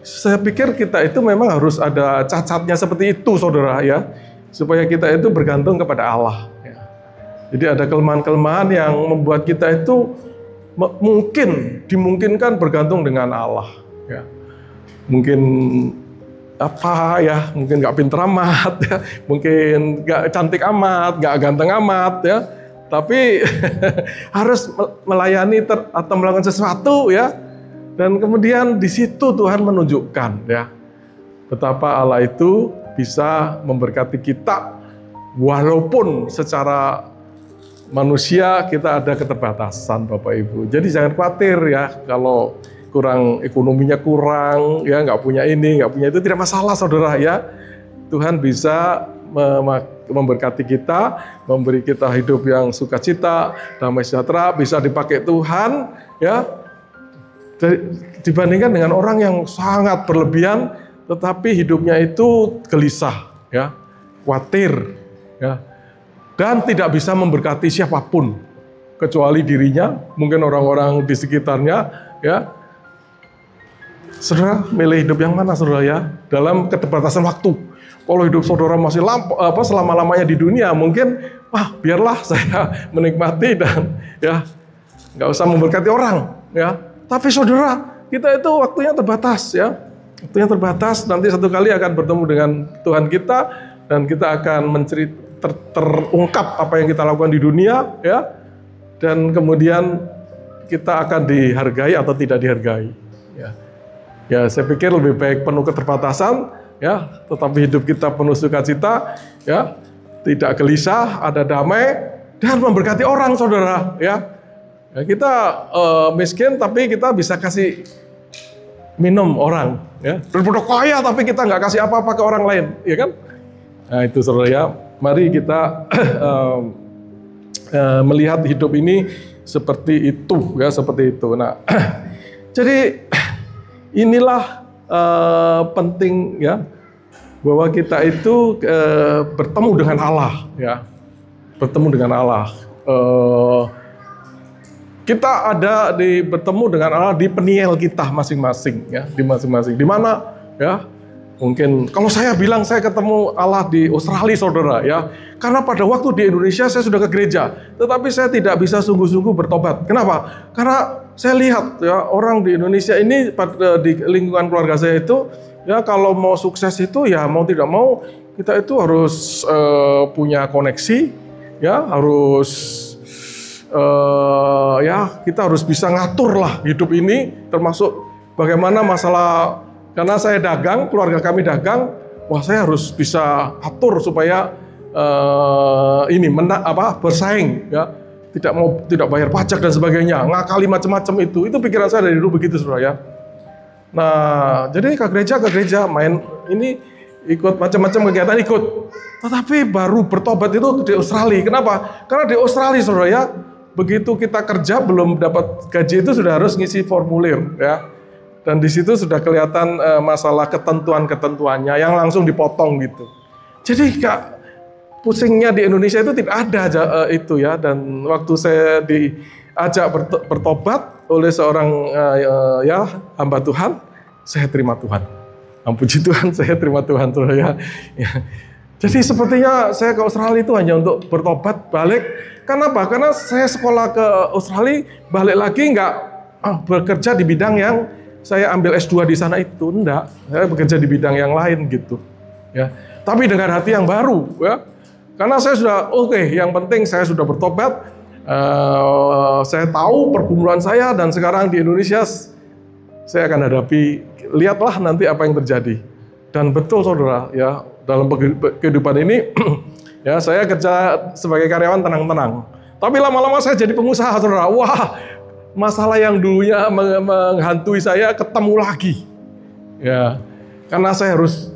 saya pikir kita itu memang harus ada cacatnya seperti itu, saudara, ya, supaya kita itu bergantung kepada Allah, ya. Jadi ada kelemahan-kelemahan yang membuat kita itu dimungkinkan bergantung dengan Allah, ya. Mungkin mungkin nggak pinter amat, ya, mungkin nggak cantik amat, nggak ganteng amat, ya, tapi harus melayani atau melakukan sesuatu, ya, dan kemudian di situ Tuhan menunjukkan, ya, betapa Allah itu bisa memberkati kita walaupun secara manusia kita ada keterbatasan, Bapak Ibu. Jadi jangan khawatir, ya, kalau ekonominya kurang, ya, nggak punya ini, nggak punya itu, tidak masalah, saudara, ya. Tuhan bisa memberkati kita, memberi kita hidup yang sukacita, damai sejahtera, bisa dipakai Tuhan, ya, dibandingkan dengan orang yang sangat berlebihan, tetapi hidupnya itu gelisah, ya, khawatir, ya, dan tidak bisa memberkati siapapun kecuali dirinya, mungkin orang-orang di sekitarnya, ya. Saudara, milih hidup yang mana, saudara, ya? Dalam keterbatasan waktu. Kalau hidup saudara masih selama-lamanya di dunia, mungkin, biarlah saya menikmati dan, ya, nggak usah memberkati orang, ya. Tapi saudara, kita itu waktunya terbatas, ya. Waktunya terbatas, nanti satu kali akan bertemu dengan Tuhan kita, dan kita akan terungkap apa yang kita lakukan di dunia, ya. Dan kemudian kita akan dihargai atau tidak dihargai, ya. Ya, saya pikir lebih baik penuh keterbatasan, ya, tetapi hidup kita penuh sukacita, ya, tidak gelisah, ada damai, dan memberkati orang, saudara, ya. Ya, kita miskin tapi kita bisa kasih minum orang, ya. Berbeda kaya tapi kita nggak kasih apa-apa ke orang lain, ya kan? Nah, itu, saudara, ya. Mari kita melihat hidup ini seperti itu, ya, seperti itu. Nah, jadi inilah penting, ya, bahwa kita itu bertemu dengan Allah, ya, bertemu dengan Allah. Kita bertemu dengan Allah di Peniel kita masing-masing, ya, di masing-masing. Di mana, ya? Mungkin kalau saya bilang saya ketemu Allah di Australia, saudara, ya, karena pada waktu di Indonesia saya sudah ke gereja, tetapi saya tidak bisa sungguh-sungguh bertobat. Kenapa? Karena saya lihat, ya, orang di Indonesia ini di lingkungan keluarga saya itu, ya, kalau mau sukses itu, ya, mau tidak mau kita itu harus punya koneksi, ya, harus ya, kita harus bisa ngatur lah hidup ini, termasuk bagaimana masalah, karena saya dagang, keluarga kami dagang, wah saya harus bisa atur supaya bersaing, ya, tidak bayar pajak dan sebagainya, ngakali macam-macam itu pikiran saya dari dulu begitu, saudara ya. Nah, jadi ke gereja main ini, ikut macam-macam kegiatan ikut. Tetapi baru bertobat itu di Australia. Kenapa? Karena di Australia, saudara ya, begitu kita kerja belum dapat gaji itu sudah harus ngisi formulir, ya. Dan di situ sudah kelihatan masalah ketentuan-ketentuannya yang langsung dipotong gitu. Jadi pusingnya di Indonesia itu tidak ada itu ya. Dan waktu saya diajak bertobat oleh seorang hamba Tuhan, saya terima Tuhan. Puji Tuhan, saya terima Tuhan, saudara ya. Jadi sepertinya saya ke Australia itu hanya untuk bertobat balik. Kenapa? Karena saya sekolah ke Australia, balik lagi nggak bekerja di bidang yang saya ambil S2 di sana itu, enggak. Saya bekerja di bidang yang lain gitu. Ya. Tapi dengan hati yang baru, ya. Karena saya sudah yang penting saya sudah bertobat. Saya tahu pergumulan saya dan sekarang di Indonesia saya akan hadapi. Lihatlah nanti apa yang terjadi. Dan betul, saudara, ya, dalam kehidupan ini ya, saya kerja sebagai karyawan tenang-tenang. Tapi lama-lama saya jadi pengusaha, saudara. Wah, masalah yang dulunya menghantui saya ketemu lagi. Ya, karena saya harus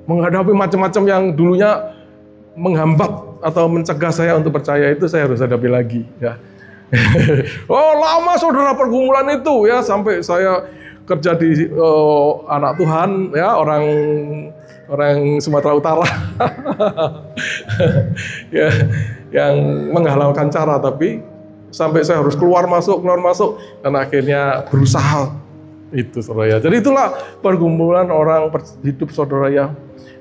menghadapi macam-macam yang dulunya menghambat atau mencegah saya untuk percaya, itu saya harus hadapi lagi, ya. Lama, saudara, pergumulan itu, ya, sampai saya kerja di anak Tuhan, ya, orang Sumatera Utara. Ya, yang menghalalkan cara, tapi sampai saya harus keluar masuk dan akhirnya berusaha itu, saudara ya. Jadi itulah pergumulan orang hidup, saudara ya.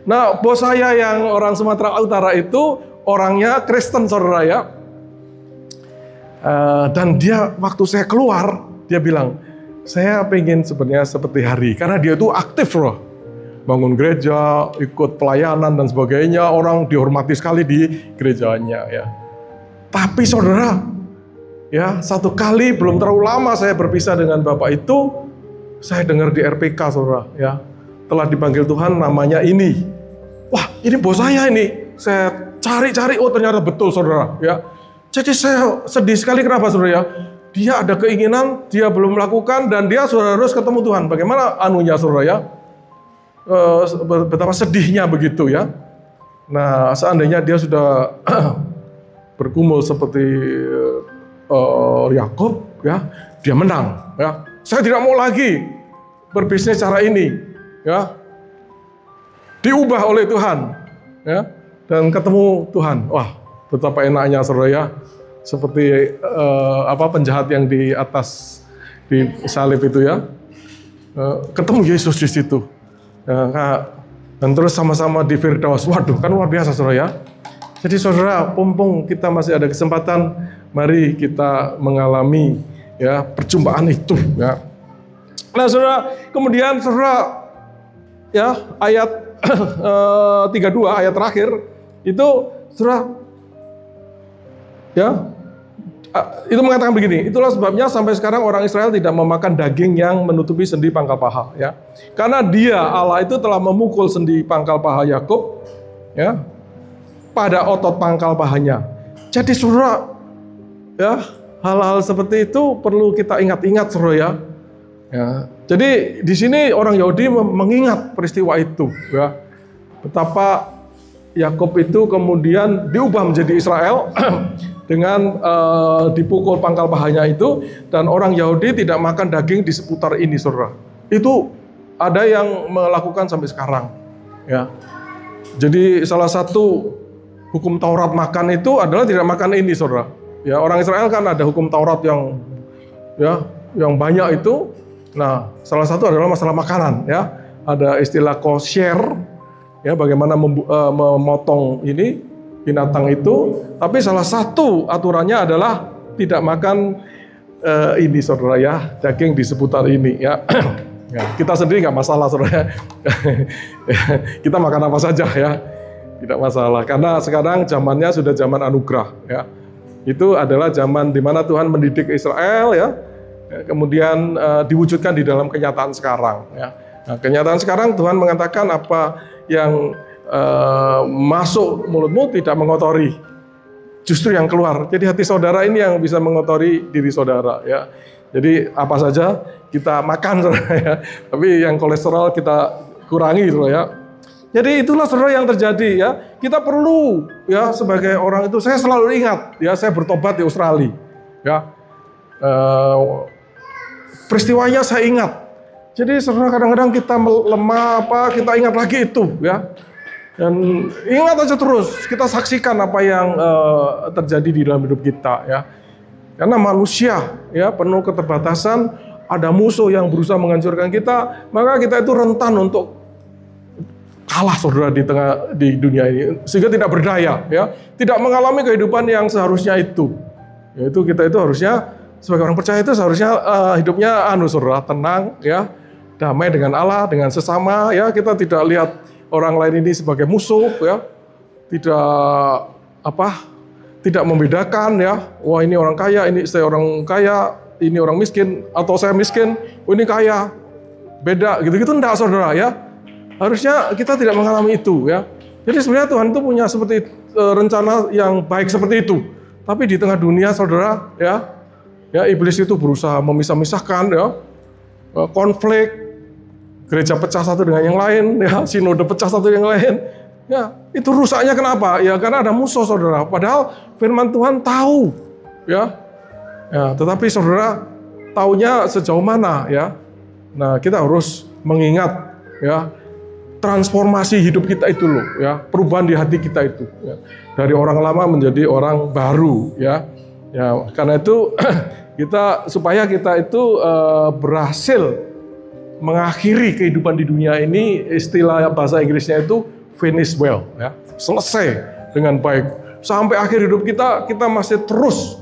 Nah, bos saya yang orang Sumatera Utara itu orangnya Kristen, saudara ya. Dan dia waktu saya keluar, dia bilang, saya pengen sebenarnya seperti Hari, karena dia itu aktif loh, bangun gereja, ikut pelayanan dan sebagainya, orang dihormati sekali di gerejanya ya. Tapi saudara, ya, satu kali belum terlalu lama saya berpisah dengan bapak itu, saya dengar di RPK, saudara, ya, telah dipanggil Tuhan namanya ini. Wah, ini bos saya ini. Saya cari-cari, ternyata betul, saudara, ya. Jadi saya sedih sekali, kenapa, saudara ya? Dia ada keinginan, dia belum melakukan, dan dia sudah harus ketemu Tuhan. Bagaimana anunya, saudara ya? Betapa sedihnya begitu ya. Nah, seandainya dia sudah bergumul seperti Yakub, ya, dia menang, ya. Saya tidak mau lagi berbisnis cara ini, ya. Diubah oleh Tuhan, ya, dan ketemu Tuhan. Wah, betapa enaknya, saudara ya. Seperti penjahat yang di atas di salib itu ya, ketemu Yesus di situ, ya, dan terus sama-sama di Firdaus. Waduh, kan luar biasa, saudara ya. Jadi saudara, mumpung kita masih ada kesempatan, mari kita mengalami, ya, perjumpaan itu, ya. Nah, saudara, kemudian saudara, ya, ayat 32, ayat terakhir itu, saudara, ya, itu mengatakan begini, itulah sebabnya sampai sekarang orang Israel tidak memakan daging yang menutupi sendi pangkal paha, ya. Karena dia, Allah itu telah memukul sendi pangkal paha Yakub, ya, pada otot pangkal pahanya. Jadi saudara, ya, hal-hal seperti itu perlu kita ingat-ingat, saudara ya. Ya. Jadi di sini orang Yahudi mengingat peristiwa itu, ya. Betapa Yakub itu kemudian diubah menjadi Israel dengan dipukul pangkal pahanya itu, dan orang Yahudi tidak makan daging di seputar ini, saudara. Itu ada yang melakukan sampai sekarang, ya. Jadi salah satu hukum Taurat makan itu adalah tidak makan ini, saudara. Ya, orang Israel kan ada hukum Taurat yang, ya, yang banyak itu. Nah, salah satu adalah masalah makanan, ya. Ada istilah kosher, ya, bagaimana memotong ini binatang itu. Tapi salah satu aturannya adalah tidak makan ini, saudara ya, daging di seputar ini, ya. Ya, kita sendiri nggak masalah, saudara. Kita makan apa saja, ya, tidak masalah. Karena sekarang zamannya sudah zaman anugerah, ya. Itu adalah zaman di mana Tuhan mendidik Israel, ya, kemudian diwujudkan di dalam kenyataan sekarang. Ya. Nah, kenyataan sekarang Tuhan mengatakan apa yang masuk mulutmu tidak mengotori, justru yang keluar. Jadi hati saudara ini yang bisa mengotori diri saudara. Ya. Jadi apa saja kita makan, saudara, ya. Tapi yang kolesterol kita kurangi, saudara, ya. Jadi itulah saudara yang terjadi, ya. Kita perlu, ya, sebagai orang itu, saya selalu ingat, ya, saya bertobat di Australia, ya. Peristiwanya saya ingat. Jadi saudara kadang-kadang kita lemah kita ingat lagi itu, ya. Dan ingat aja terus, kita saksikan apa yang terjadi di dalam hidup kita, ya. Karena manusia, ya, penuh keterbatasan, ada musuh yang berusaha menghancurkan kita, maka kita itu rentan untuk kalah, saudara, di dunia ini, sehingga tidak berdaya, ya, tidak mengalami kehidupan yang seharusnya itu. Yaitu kita itu harusnya sebagai orang percaya itu seharusnya hidupnya saudara, tenang, ya, damai dengan Allah, dengan sesama, ya, kita tidak lihat orang lain ini sebagai musuh, ya, tidak membedakan, ya, wah ini orang kaya, ini saya orang kaya, ini orang miskin, atau saya miskin, oh ini kaya, beda, gitu-gitu, enggak, saudara, ya. Harusnya kita tidak mengalami itu, ya. Jadi sebenarnya Tuhan itu punya seperti rencana yang baik seperti itu. Tapi di tengah dunia, saudara, ya iblis itu berusaha memisah-misahkan, ya, konflik, gereja pecah satu dengan yang lain, ya, sinode pecah satu dengan yang lain. Ya, itu rusaknya kenapa? Ya karena ada musuh, saudara. Padahal firman Tuhan tahu, ya. Ya, tetapi saudara taunya sejauh mana, ya? Nah, kita harus mengingat, ya, transformasi hidup kita itu loh, ya, perubahan di hati kita itu, ya. Dari orang lama menjadi orang baru, ya. Ya, karena itu supaya kita itu berhasil mengakhiri kehidupan di dunia ini, istilah bahasa Inggrisnya itu finish well, ya, selesai dengan baik. Sampai akhir hidup kita masih terus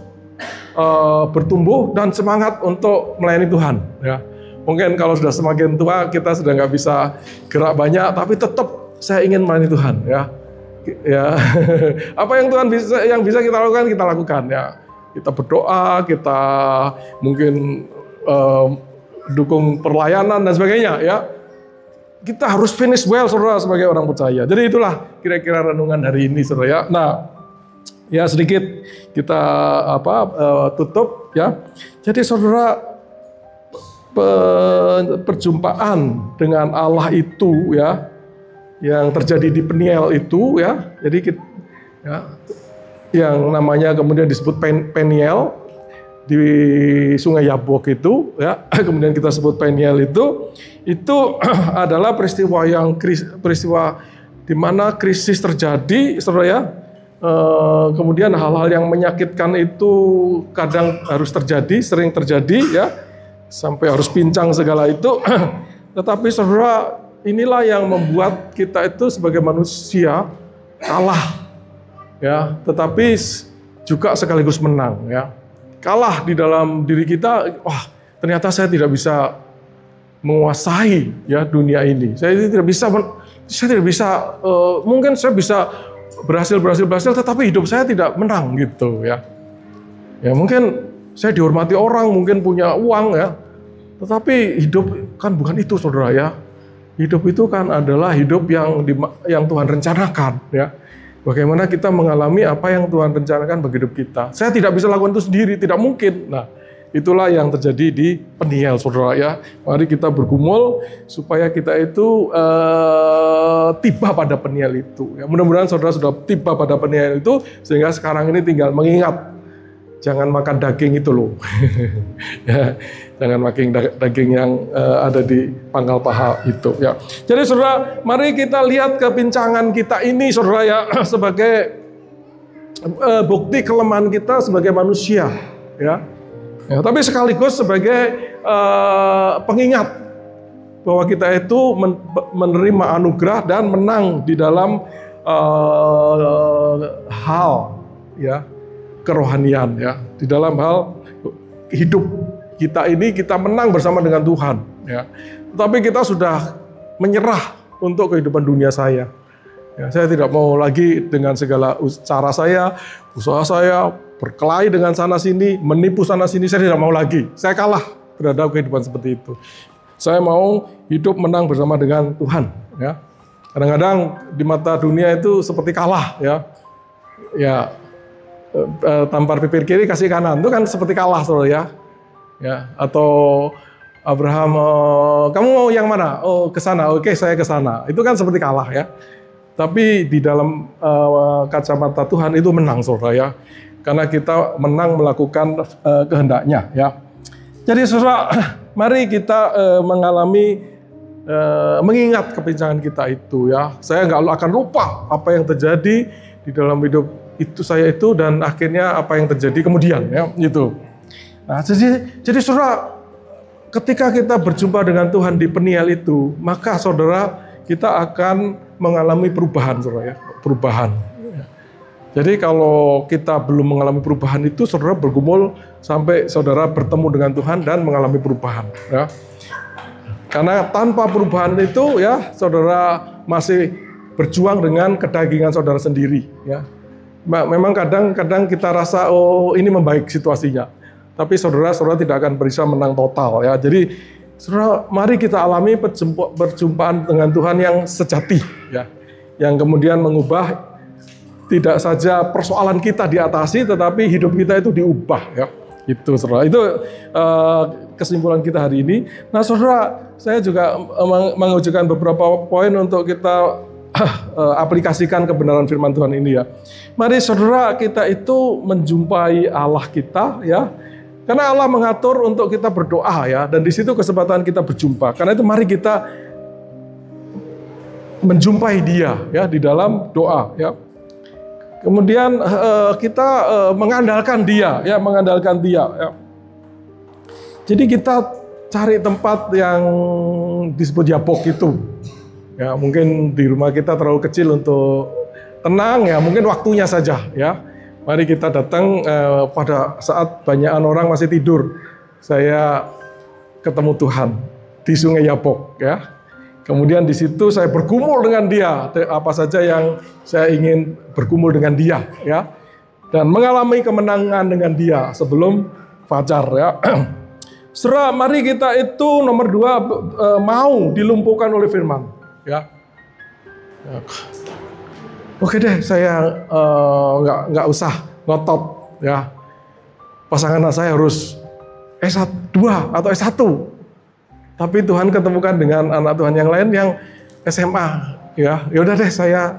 bertumbuh dan semangat untuk melayani Tuhan, ya. Mungkin kalau sudah semakin tua kita sudah nggak bisa gerak banyak, tapi tetap saya ingin melayani Tuhan, ya. Ya, apa yang bisa kita lakukan, ya. Kita berdoa, kita mungkin dukung perlayanan dan sebagainya, ya. Kita harus finish well, saudara, sebagai orang percaya. Jadi itulah kira-kira renungan hari ini, saudara, ya. Nah, ya sedikit kita tutup, ya. Jadi saudara, perjumpaan dengan Allah itu, ya, yang terjadi di Peniel itu, ya. Jadi ya, yang namanya kemudian disebut Peniel di Sungai Yabok itu, ya, kemudian kita sebut Peniel itu adalah peristiwa di mana krisis terjadi, saudara, ya. Kemudian hal-hal yang menyakitkan itu kadang harus terjadi, sering terjadi, ya, sampai harus pincang segala itu. Tetapi saudara, inilah yang membuat kita itu sebagai manusia kalah, ya, tetapi juga sekaligus menang, ya. Kalah di dalam diri kita, wah, ternyata saya tidak bisa menguasai, ya, dunia ini. Saya tidak bisa, mungkin saya bisa berhasil, tetapi hidup saya tidak menang, gitu, ya. Ya mungkin saya dihormati orang, mungkin punya uang, ya, tetapi hidup kan bukan itu, saudara, ya. Hidup itu kan adalah hidup yang Tuhan rencanakan, ya. Bagaimana kita mengalami apa yang Tuhan rencanakan bagi hidup kita. Saya tidak bisa lakukan itu sendiri, tidak mungkin. Nah, itulah yang terjadi di Peniel, saudara, ya. Mari kita bergumul supaya kita itu tiba pada Peniel itu. Ya, mudah-mudahan saudara sudah tiba pada Peniel itu, sehingga sekarang ini tinggal mengingat, jangan makan daging itu loh. Ya, jangan makan daging yang ada di pangkal paha itu, ya. Jadi saudara, mari kita lihat kepincangan kita ini, saudara, ya, sebagai bukti kelemahan kita sebagai manusia, ya. Ya, tapi sekaligus sebagai pengingat bahwa kita itu menerima anugerah dan menang di dalam hal, ya, kerohanian, ya, di dalam hal hidup kita ini kita menang bersama dengan Tuhan, ya. Tetapi kita sudah menyerah untuk kehidupan dunia saya. Ya, saya tidak mau lagi dengan segala cara saya, usaha saya, berkelahi dengan sana sini, menipu sana sini, saya tidak mau lagi. Saya kalah. berada kehidupan seperti itu. Saya mau hidup menang bersama dengan Tuhan. Ya, kadang-kadang di mata dunia itu seperti kalah. Ya, tampar bibir kiri kasih kanan itu kan seperti kalah, saudara ya. Atau Abraham, kamu mau yang mana? Oh, ke sana. Oke, saya ke sana. Itu kan seperti kalah ya. Tapi di dalam kacamata Tuhan itu menang, saudara ya. Karena kita menang melakukan kehendaknya ya. Jadi saudara, mari kita mengingat kebincangan kita itu ya. Saya nggak akan lupa apa yang terjadi di dalam hidup itu saya itu, dan akhirnya apa yang terjadi kemudian ya gitu. Nah, jadi saudara, ketika kita berjumpa dengan Tuhan di Peniel itu, maka saudara kita akan mengalami perubahan, saudara ya, perubahan. Jadi kalau kita belum mengalami perubahan itu, saudara bergumul sampai saudara bertemu dengan Tuhan dan mengalami perubahan. Ya. Karena tanpa perubahan itu, ya saudara masih berjuang dengan kedagingan saudara sendiri. Ya. Memang kadang-kadang kita rasa oh ini membaik situasinya, tapi saudara tidak akan bisa menang total. Ya. Jadi saudara, mari kita alami perjumpaan dengan Tuhan yang sejati, ya, yang kemudian mengubah. Tidak saja persoalan kita diatasi, tetapi hidup kita itu diubah, ya. Itu, saudara. Itu kesimpulan kita hari ini. Nah, saudara, saya juga mengajukan beberapa poin untuk kita aplikasikan kebenaran firman Tuhan ini, ya. Mari, saudara, kita itu menjumpai Allah kita, ya. Karena Allah mengatur untuk kita berdoa, ya. Dan di situ kesempatan kita berjumpa. Karena itu mari kita menjumpai Dia, ya, di dalam doa, ya. Kemudian kita mengandalkan Dia, ya, mengandalkan Dia. Ya. Jadi kita cari tempat yang disebut Yabok itu. Ya, mungkin di rumah kita terlalu kecil untuk tenang, ya, mungkin waktunya saja, ya. Mari kita datang pada saat banyakan orang masih tidur. Saya ketemu Tuhan di Sungai Yabok, ya. Kemudian di situ saya bergumul dengan Dia, apa saja yang saya ingin bergumul dengan Dia, ya, dan mengalami kemenangan dengan Dia sebelum fajar, ya. Saudara, mari kita itu nomor 2 mau dilumpuhkan oleh Firman, ya. Oke deh, saya nggak usah ngotot, ya. Pasangan saya harus S2 atau S1. Tapi Tuhan ketemukan dengan anak Tuhan yang lain yang SMA, ya. Yaudah deh, saya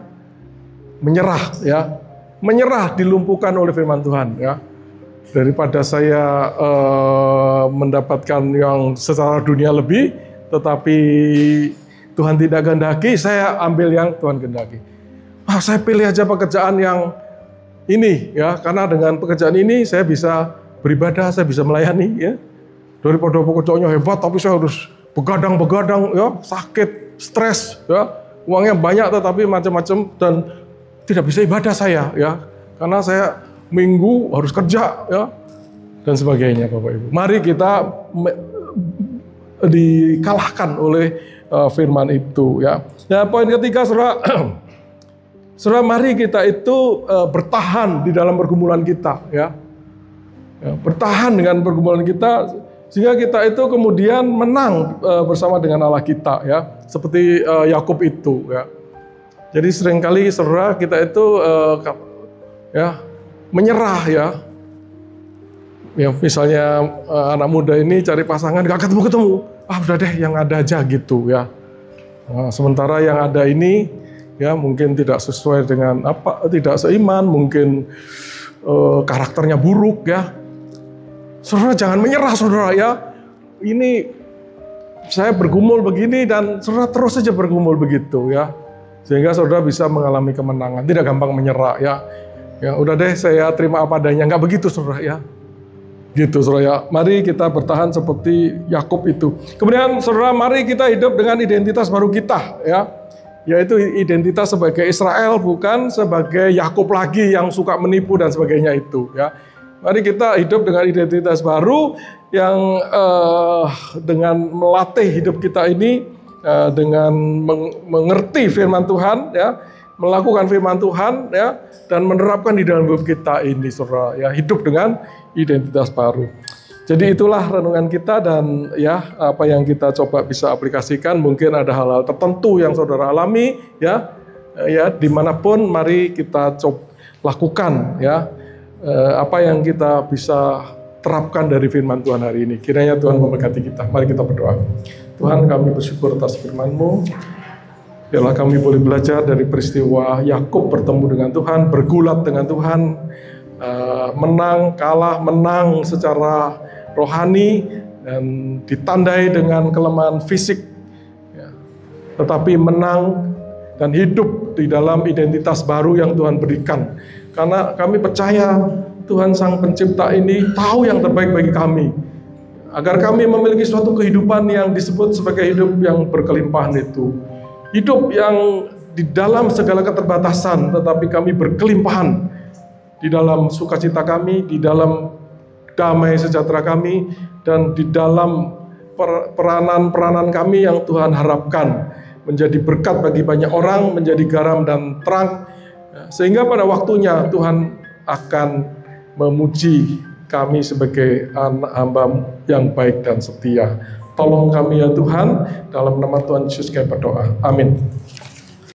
menyerah, ya. Menyerah dilumpuhkan oleh firman Tuhan, ya. Daripada saya mendapatkan yang secara dunia lebih, tetapi Tuhan tidak kehendaki, saya ambil yang Tuhan kehendaki. Saya pilih aja pekerjaan yang ini, ya. Karena dengan pekerjaan ini saya bisa beribadah, saya bisa melayani, ya. Daripada pekerjaannya hebat, tapi saya harus begadang-begadang, ya, sakit, stres, ya, uangnya banyak, tetapi macam-macam, dan tidak bisa ibadah saya, ya, karena saya minggu harus kerja, ya, dan sebagainya, Bapak Ibu. Mari kita dikalahkan oleh firman itu, ya. Ya, poin ketiga, saudara, saudara, mari kita itu bertahan di dalam pergumulan kita, ya. Ya, bertahan dengan pergumulan kita, sehingga kita itu kemudian menang bersama dengan Allah kita, ya, seperti Yakub itu, ya. Jadi seringkali saudara kita itu ya menyerah, ya. Ya, misalnya anak muda ini cari pasangan gak ketemu, udah deh yang ada aja gitu, ya. Nah, sementara yang ada ini, ya, mungkin tidak sesuai dengan tidak seiman, mungkin karakternya buruk, ya. Saudara jangan menyerah, saudara, ya. Ini saya bergumul begini dan saudara terus saja bergumul begitu, ya. Sehingga saudara bisa mengalami kemenangan, tidak gampang menyerah, ya. Ya udah deh, saya terima apa adanya, nggak begitu, saudara, ya. Gitu, saudara, ya. Mari kita bertahan seperti Yakub itu. Kemudian saudara, mari kita hidup dengan identitas baru kita, ya. Yaitu identitas sebagai Israel, bukan sebagai Yakub lagi yang suka menipu dan sebagainya itu, ya. Mari kita hidup dengan identitas baru yang dengan melatih hidup kita ini dengan mengerti firman Tuhan, ya, melakukan firman Tuhan, ya, dan menerapkan di dalam hidup kita ini, saudara, ya, hidup dengan identitas baru. Jadi itulah renungan kita, dan ya apa yang kita coba bisa aplikasikan. Mungkin ada hal-hal tertentu yang saudara alami ya, dimanapun mari kita coba lakukan ya apa yang kita bisa terapkan dari firman Tuhan hari ini. Kiranya Tuhan memberkati kita. Mari kita berdoa. Tuhan, kami bersyukur atas firman-Mu. Biarlah kami boleh belajar dari peristiwa Yakub bertemu dengan Tuhan, bergulat dengan Tuhan, menang, kalah, menang secara rohani, dan ditandai dengan kelemahan fisik, ya. Tetapi menang dan hidup di dalam identitas baru yang Tuhan berikan. Karena kami percaya Tuhan Sang Pencipta ini tahu yang terbaik bagi kami, agar kami memiliki suatu kehidupan yang disebut sebagai hidup yang berkelimpahan itu. Hidup yang di dalam segala keterbatasan, tetapi kami berkelimpahan di dalam sukacita kami, di dalam damai sejahtera kami, dan di dalam peranan-peranan kami yang Tuhan harapkan menjadi berkat bagi banyak orang, menjadi garam dan terang, sehingga pada waktunya Tuhan akan memuji kami sebagai anak hamba yang baik dan setia. Tolong kami ya Tuhan, dalam nama Tuhan Yesus kami berdoa. Amin.